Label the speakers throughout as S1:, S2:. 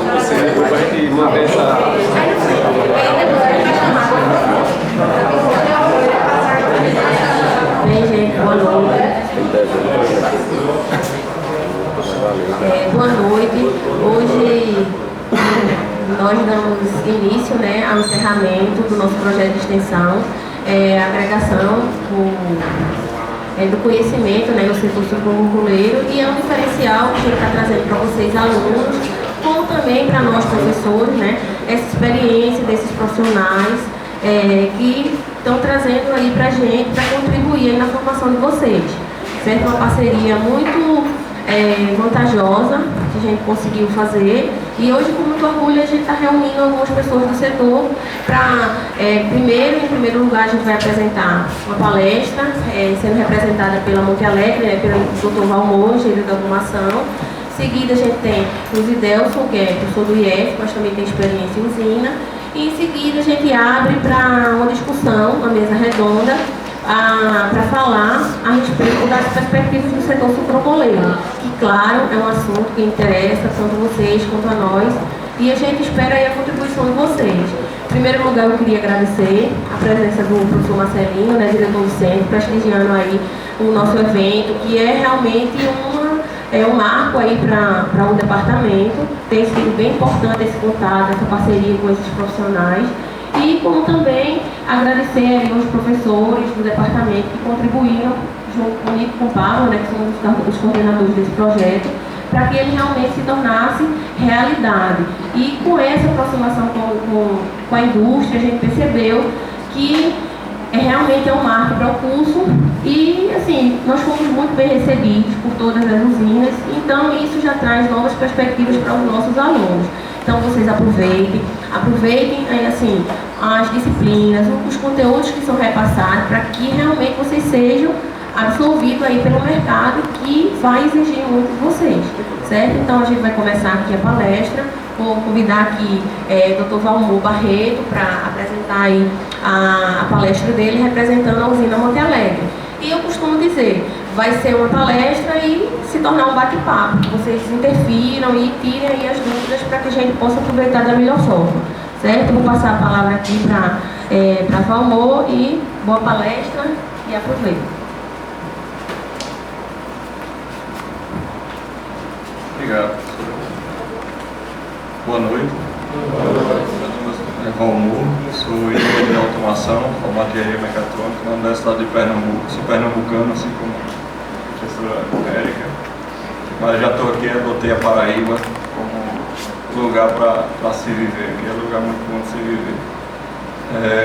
S1: Para a gente manter essa...
S2: Bem, gente, boa noite. Boa noite. Hoje nós damos início, né, ao encerramento do nosso projeto de extensão, agregação do conhecimento, né, no setor sucroalcooleiro, e é um diferencial que a gente está trazendo para vocês, alunos, como também para nós, professores, né, essa experiência desses profissionais que estão trazendo aí para a gente, para contribuir aí na formação de vocês. Certo? Uma parceria muito vantajosa que a gente conseguiu fazer, e hoje, com muito orgulho, a gente está reunindo algumas pessoas do setor para, em primeiro lugar, a gente vai apresentar uma palestra sendo representada pela Monte Alegre, né, pelo Dr. Valmor, engenheiro da automação. Em seguida, a gente tem o Zidelson, que é professor do IF, mas também tem experiência em usina. E em seguida, a gente abre para uma discussão, uma mesa redonda, para falar a respeito das perspectivas do setor sucroalcooleiro, que, claro, é um assunto que interessa tanto vocês quanto a nós, e a gente espera aí a contribuição de vocês. Em primeiro lugar, eu queria agradecer a presença do professor Marcelino, né, diretor do centro, prestigiando aí o nosso evento, que é realmente um marco aí para o departamento. Tem sido bem importante esse contato, essa parceria com esses profissionais. E como também agradecer aos professores do departamento que contribuíram junto comigo, com o Pablo, né, que são os coordenadores desse projeto, para que ele realmente se tornasse realidade. E com essa aproximação com a indústria, a gente percebeu que realmente é um marco para o curso, e assim, nós fomos muito bem recebidos por todas as usinas, então isso já traz novas perspectivas para os nossos alunos. Então vocês aproveitem assim, as disciplinas, os conteúdos que são repassados, para que realmente vocês sejam absorvidos aí pelo mercado, que vai exigir muito de vocês, certo? Então a gente vai começar aqui a palestra. Vou convidar aqui Dr. Valmor Barreto para apresentar aí a palestra dele, representando a usina Monte Alegre. E eu costumo dizer, vai ser uma palestra e se tornar um bate-papo. Vocês interfiram e tirem aí as dúvidas para que a gente possa aproveitar da melhor forma, certo? Vou passar a palavra aqui para Valmor, e boa palestra e aproveita.
S3: Obrigado. Boa noite. Meu nome é Valmor, sou engenheiro de automação, formado em engenharia mecatrônica na Universidade de Pernambuco. Sou pernambucano, assim como a professora Érica, mas já estou aqui, adotei a Paraíba como lugar para se viver. Aqui é um lugar muito bom de se viver.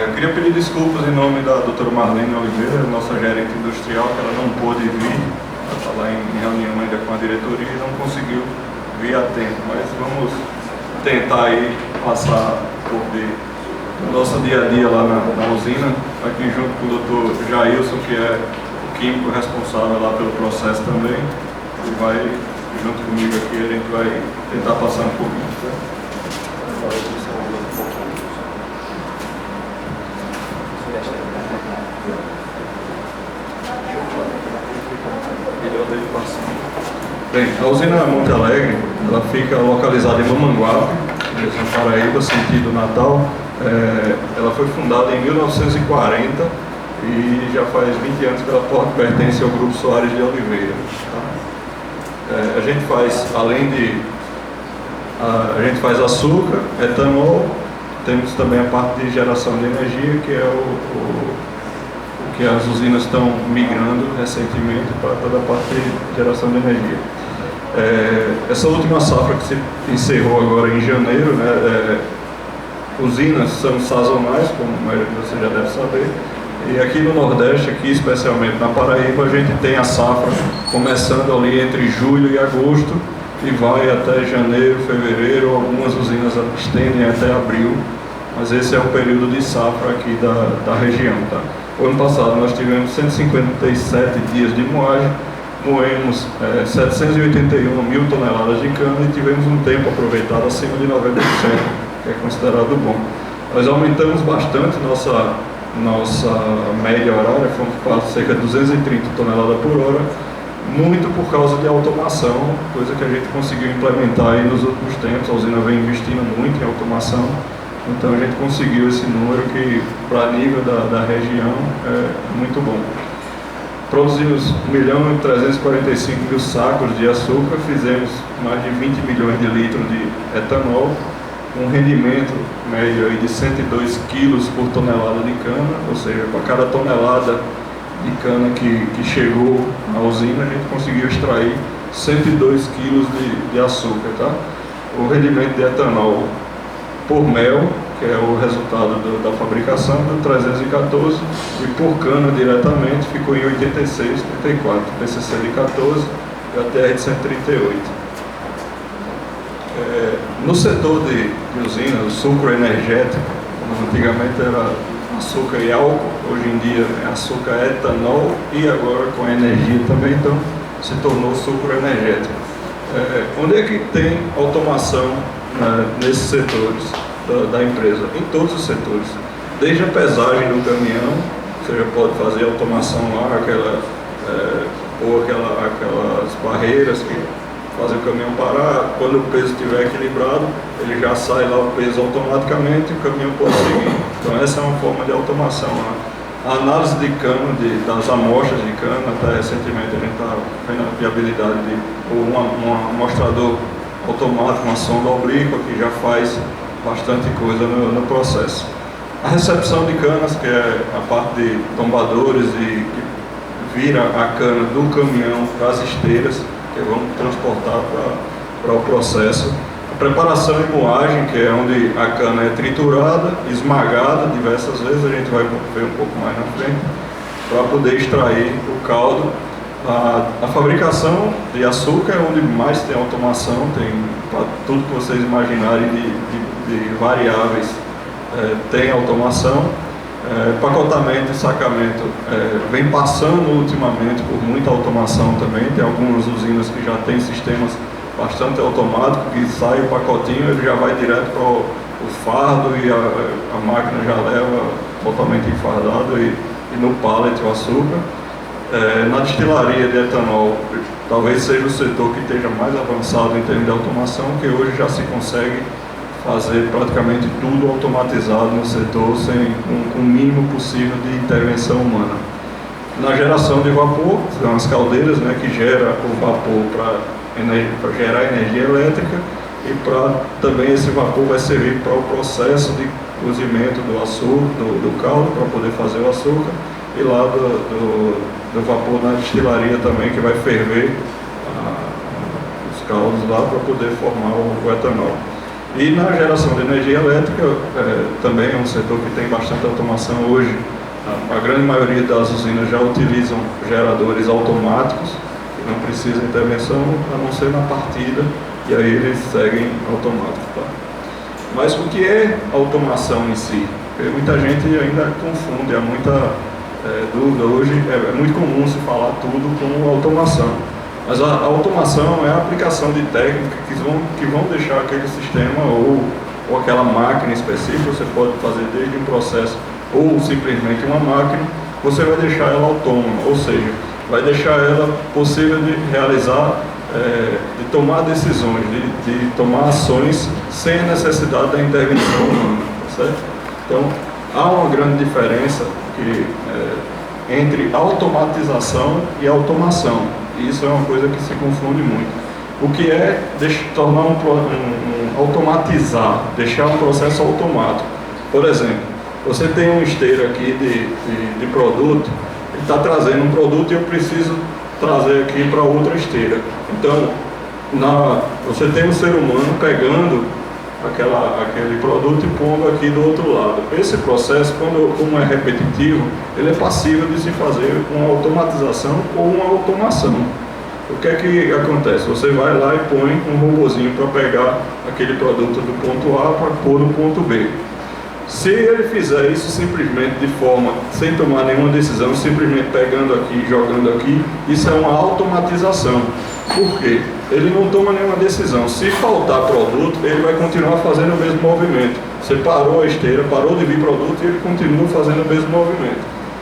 S3: Eu queria pedir desculpas em nome da doutora Marlene Oliveira, nossa gerente industrial, que ela não pôde vir. Ela está lá em reunião ainda com a diretoria e não conseguiu vir a tempo, mas vamos tentar aí passar por do nosso dia a dia lá na usina, aqui junto com o Dr. Jailson, que é o químico responsável lá pelo processo também, e vai junto comigo aqui, a gente vai tentar passar um pouquinho. Bem, a usina Monte Alegre, ela fica localizada em Mamanguape, direção Paraíba, sentido Natal. Ela foi fundada em 1940 e já faz 20 anos que ela pertence ao Grupo Soares de Oliveira. Tá? A gente faz, a gente faz açúcar, etanol, temos também a parte de geração de energia, que é o que as usinas estão migrando recentemente para toda a parte de geração de energia. Essa última safra que se encerrou agora em janeiro, né, usinas são sazonais, como a maioria de vocês já deve saber, e aqui no Nordeste, aqui especialmente na Paraíba, a gente tem a safra começando ali entre julho e agosto e vai até janeiro, fevereiro. Algumas usinas estendem até abril, mas esse é o período de safra aqui da região. Tá? O ano passado nós tivemos 157 dias de moagem, moemos 781 mil toneladas de cana e tivemos um tempo aproveitado acima de 90%, que é considerado bom. Nós aumentamos bastante nossa média horária, fomos para cerca de 230 toneladas por hora, muito por causa de automação, coisa que a gente conseguiu implementar aí nos últimos tempos. A usina vem investindo muito em automação, então a gente conseguiu esse número que, para nível da região, é muito bom. Produzimos 1.345.000 sacos de açúcar, fizemos mais de 20 milhões de litros de etanol, um rendimento médio aí de 102 quilos por tonelada de cana, ou seja, para cada tonelada de cana que chegou à usina, a gente conseguiu extrair 102 quilos de açúcar, tá? O rendimento de etanol por mel, que é o resultado da fabricação, do 314, e por cana diretamente ficou em 86, 34, PCC de 14 e a TR de 138. No setor de usinas, o sucro energético, antigamente era açúcar e álcool, hoje em dia é açúcar, etanol e agora com energia também, então se tornou sucro energético. Onde é que tem automação nesses setores da empresa? Em todos os setores, desde a pesagem do caminhão, você já pode fazer automação lá, ou aquelas barreiras que fazem o caminhão parar. Quando o peso estiver equilibrado, ele já sai lá o peso automaticamente e o caminhão pode seguir. Então essa é uma forma de automação. A análise de cana, das amostras de cana, até recentemente a gente está vendo a viabilidade de um amostrador automático, uma sonda oblíqua que já faz bastante coisa no processo. A recepção de canas, que é a parte de tombadores e que vira a cana do caminhão para as esteiras, que vão transportar para o processo. A preparação e moagem, que é onde a cana é triturada, esmagada diversas vezes, a gente vai ver um pouco mais na frente, para poder extrair o caldo. A fabricação de açúcar é onde mais tem automação, tem tudo que vocês imaginarem de variáveis, tem automação. Pacotamento e sacamento vem passando ultimamente por muita automação também. Tem algumas usinas que já têm sistemas bastante automáticos, que sai o pacotinho, ele já vai direto para o fardo e a máquina já leva totalmente enfardado e no pallet o açúcar. Na destilaria de etanol, talvez seja o setor que esteja mais avançado em termos de automação, que hoje já se consegue fazer praticamente tudo automatizado no setor, com o mínimo possível de intervenção humana. Na geração de vapor, são as caldeiras, né, que gera o vapor para gerar energia elétrica, e também esse vapor vai servir para o processo de cozimento do açúcar, do caldo, para poder fazer o açúcar, e lá do vapor na destilaria também, que vai ferver os caldos lá para poder formar o etanol. E na geração de energia elétrica, também é um setor que tem bastante automação hoje. A grande maioria das usinas já utilizam geradores automáticos, que não precisam de intervenção, a não ser na partida, e aí eles seguem automático. Tá? Mas o que é automação em si? Porque muita gente ainda confunde, há muita dúvida. Hoje é muito comum se falar tudo como automação. Mas a automação é a aplicação de técnicas que vão deixar aquele sistema ou aquela máquina específica. Você pode fazer desde um processo ou simplesmente uma máquina, você vai deixar ela autônoma, ou seja, vai deixar ela possível de realizar, de tomar decisões, de tomar ações sem a necessidade da intervenção humana, certo? Então, há uma grande diferença entre automatização e automação. Isso é uma coisa que se confunde muito. O que é tornar automatizar, deixar um processo automático. Por exemplo, você tem uma esteira aqui de produto, ele está trazendo um produto e eu preciso trazer aqui para outra esteira. Então, você tem um ser humano pegando aquele produto e pondo aqui do outro lado. Esse processo, como é repetitivo, ele é passível de se fazer uma automatização ou uma automação. O que é que acontece? Você vai lá e põe um robozinho para pegar aquele produto do ponto A para pôr no ponto B. Se ele fizer isso simplesmente sem tomar nenhuma decisão, simplesmente pegando aqui e jogando aqui, isso é uma automatização. Por quê? Ele não toma nenhuma decisão. Se faltar produto, ele vai continuar fazendo o mesmo movimento. Você parou a esteira, parou de vir produto e ele continua fazendo o mesmo movimento.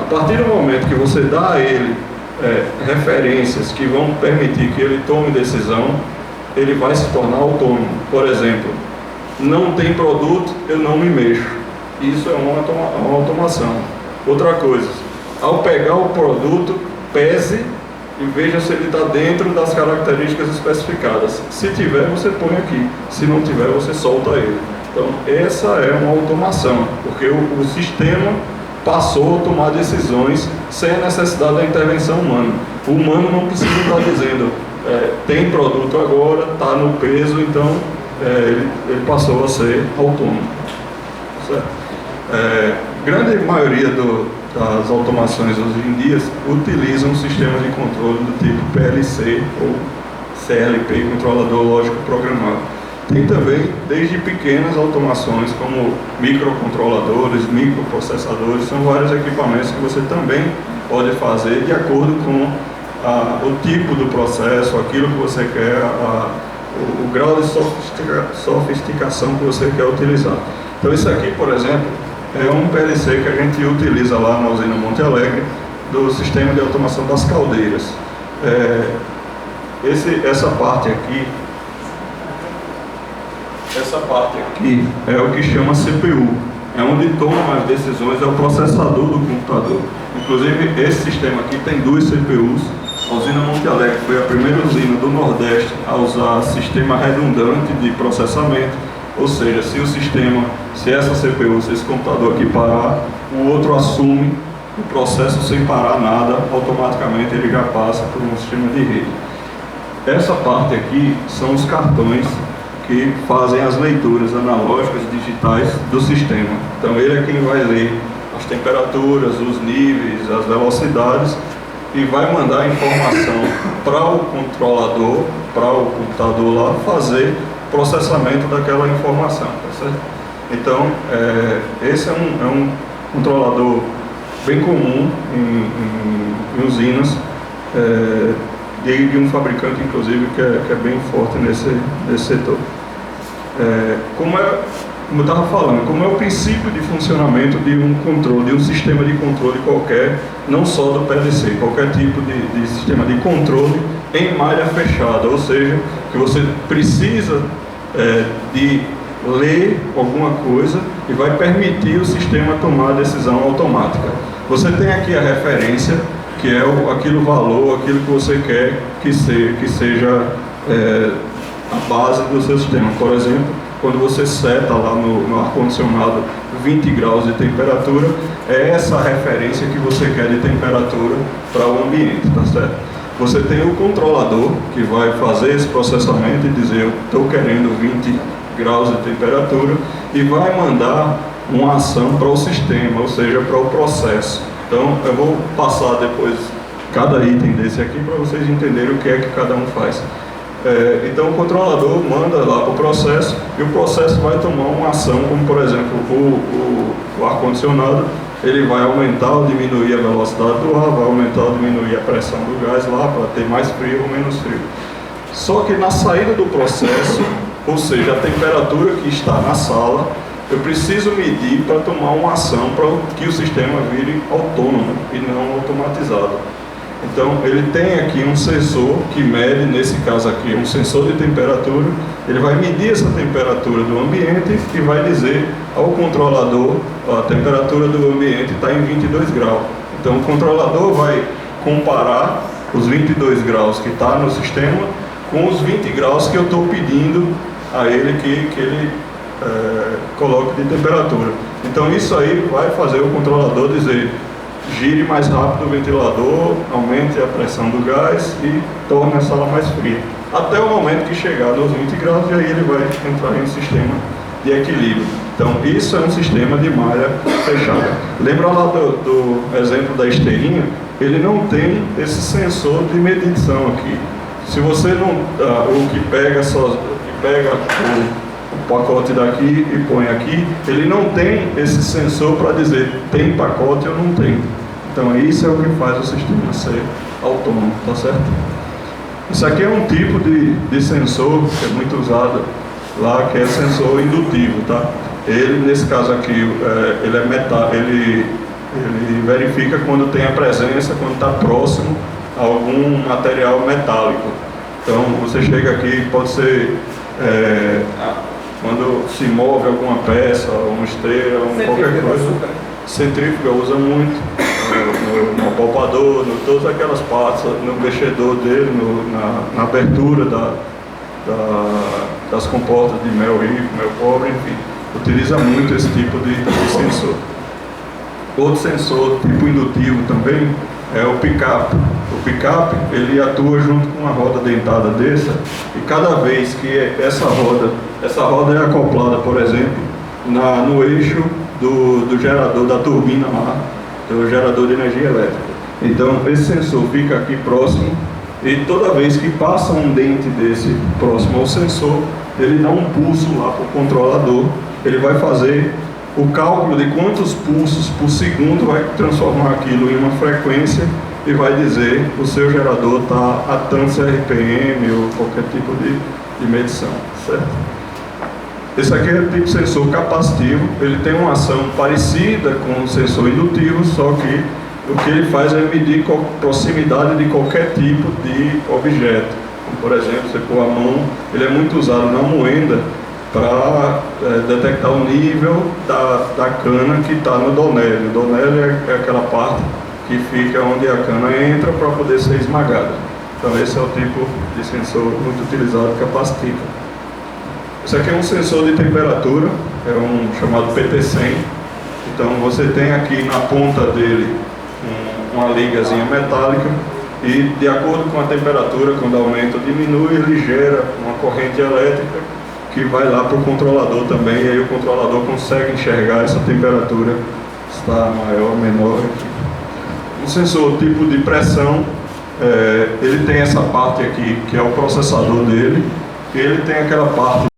S3: A partir do momento que você dá a ele referências que vão permitir que ele tome decisão, ele vai se tornar autônomo. Por exemplo, não tem produto, eu não me mexo. Isso é uma automação. Outra coisa, ao pegar o produto, pese e veja se ele está dentro das características especificadas. Se tiver, você põe aqui. Se não tiver, você solta ele. Então, essa é uma automação, porque o sistema passou a tomar decisões sem a necessidade da intervenção humana. O humano não precisa estar dizendo, tem produto agora, está no peso, então ele passou a ser autônomo. Certo? Grande maioria das automações hoje em dia utilizam sistemas de controle do tipo PLC ou CLP, controlador lógico programado. Tem também, desde pequenas automações, como microcontroladores, microprocessadores, são vários equipamentos que você também pode fazer de acordo com o tipo do processo, aquilo que você quer, o grau de sofisticação que você quer utilizar. Então isso aqui, por exemplo, é um PLC que a gente utiliza lá na usina Monte Alegre, do sistema de automação das caldeiras. Essa parte aqui é o que chama CPU, é onde toma as decisões, é o processador do computador. Inclusive, esse sistema aqui tem 2 CPUs. A usina Monte Alegre foi a primeira usina do Nordeste a usar sistema redundante de processamento, ou seja, se essa CPU, se esse computador aqui parar, o outro assume o processo sem parar nada, automaticamente ele já passa por um sistema de rede. Essa parte aqui são os cartões que fazem as leituras analógicas digitais do sistema. Então ele é quem vai ler as temperaturas, os níveis, as velocidades e vai mandar a informação para o controlador, para o computador lá, fazer processamento daquela informação, tá certo? Então, esse é um controlador bem comum em usinas, de um fabricante, inclusive, que é bem forte nesse setor. Como eu estava falando, como é o princípio de funcionamento de um controle, de um sistema de controle qualquer, não só do PLC, qualquer tipo de sistema de controle em malha fechada, ou seja, que você precisa de ler alguma coisa e vai permitir o sistema tomar a decisão automática. Você tem aqui a referência, que é aquele valor, aquilo que você quer que seja a base do seu sistema. Por exemplo, quando você seta lá no ar-condicionado 20 graus de temperatura, é essa referência que você quer de temperatura para o ambiente, tá certo? Você tem o controlador que vai fazer esse processamento e dizer, eu estou querendo 20 graus de temperatura, e vai mandar uma ação para o sistema, ou seja, para o processo. Então, eu vou passar depois cada item desse aqui para vocês entenderem o que é que cada um faz. Então, o controlador manda lá para o processo e o processo vai tomar uma ação, como por exemplo, o ar-condicionado, ele vai aumentar ou diminuir a velocidade do ar, vai aumentar ou diminuir a pressão do gás lá para ter mais frio ou menos frio. Só que na saída do processo, ou seja, a temperatura que está na sala, eu preciso medir para tomar uma ação para que o sistema vire autônomo e não automatizado. Então, ele tem aqui um sensor que mede, nesse caso aqui, um sensor de temperatura. Ele vai medir essa temperatura do ambiente e vai dizer ao controlador, a temperatura do ambiente está em 22 graus. Então, o controlador vai comparar os 22 graus que está no sistema com os 20 graus que eu estou pedindo a ele que ele coloque de temperatura. Então, isso aí vai fazer o controlador dizer: gire mais rápido o ventilador, aumente a pressão do gás e torne a sala mais fria. Até o momento que chegar nos 20 graus, e aí ele vai entrar em um sistema de equilíbrio. Então, isso é um sistema de malha fechada. Lembra lá do exemplo da esteirinha? Ele não tem esse sensor de medição aqui. Se você não... o que pega o pacote daqui e põe aqui, ele não tem esse sensor para dizer tem pacote ou não tem. Então isso é o que faz o sistema ser autônomo, tá certo? Isso aqui é um tipo de sensor que é muito usado lá, que é sensor indutivo, tá? Ele, nesse caso aqui, ele verifica quando tem a presença, quando está próximo algum material metálico. Então você chega aqui, pode ser quando se move alguma peça, uma esteira, qualquer coisa. Centrífuga usa muito, no apalpador, em todas aquelas partes, no mexedor dele, na abertura das comportas de mel rico, mel pobre, enfim. Utiliza muito esse tipo de sensor. Outro sensor tipo indutivo também é o pick-up. O pick-up, ele atua junto com uma roda dentada dessa, e cada vez que essa roda é acoplada, por exemplo, no eixo do gerador, da turbina lá, do gerador de energia elétrica. Então esse sensor fica aqui próximo, e toda vez que passa um dente desse próximo ao sensor, ele dá um pulso lá para o controlador. Ele vai fazer o cálculo de quantos pulsos por segundo, vai transformar aquilo em uma frequência e vai dizer o seu gerador está a tantos RPM ou qualquer tipo de medição, certo? Esse aqui é o tipo de sensor capacitivo. Ele tem uma ação parecida com o sensor indutivo, só que o que ele faz é medir a proximidade de qualquer tipo de objeto. Como, por exemplo, você pôr a mão, ele é muito usado na moenda para detectar o nível da cana que está no donélio. O donélio é aquela parte que fica onde a cana entra para poder ser esmagada. Então esse é o tipo de sensor muito utilizado, capacitivo. Esse aqui é um sensor de temperatura, é um chamado PT100. Então você tem aqui na ponta dele uma ligazinha metálica, e de acordo com a temperatura, quando aumenta ou diminui, ele gera uma corrente elétrica que vai lá para o controlador também, e aí o controlador consegue enxergar essa temperatura, está maior, menor. Um sensor tipo de pressão, ele tem essa parte aqui que é o processador dele, e ele tem aquela parte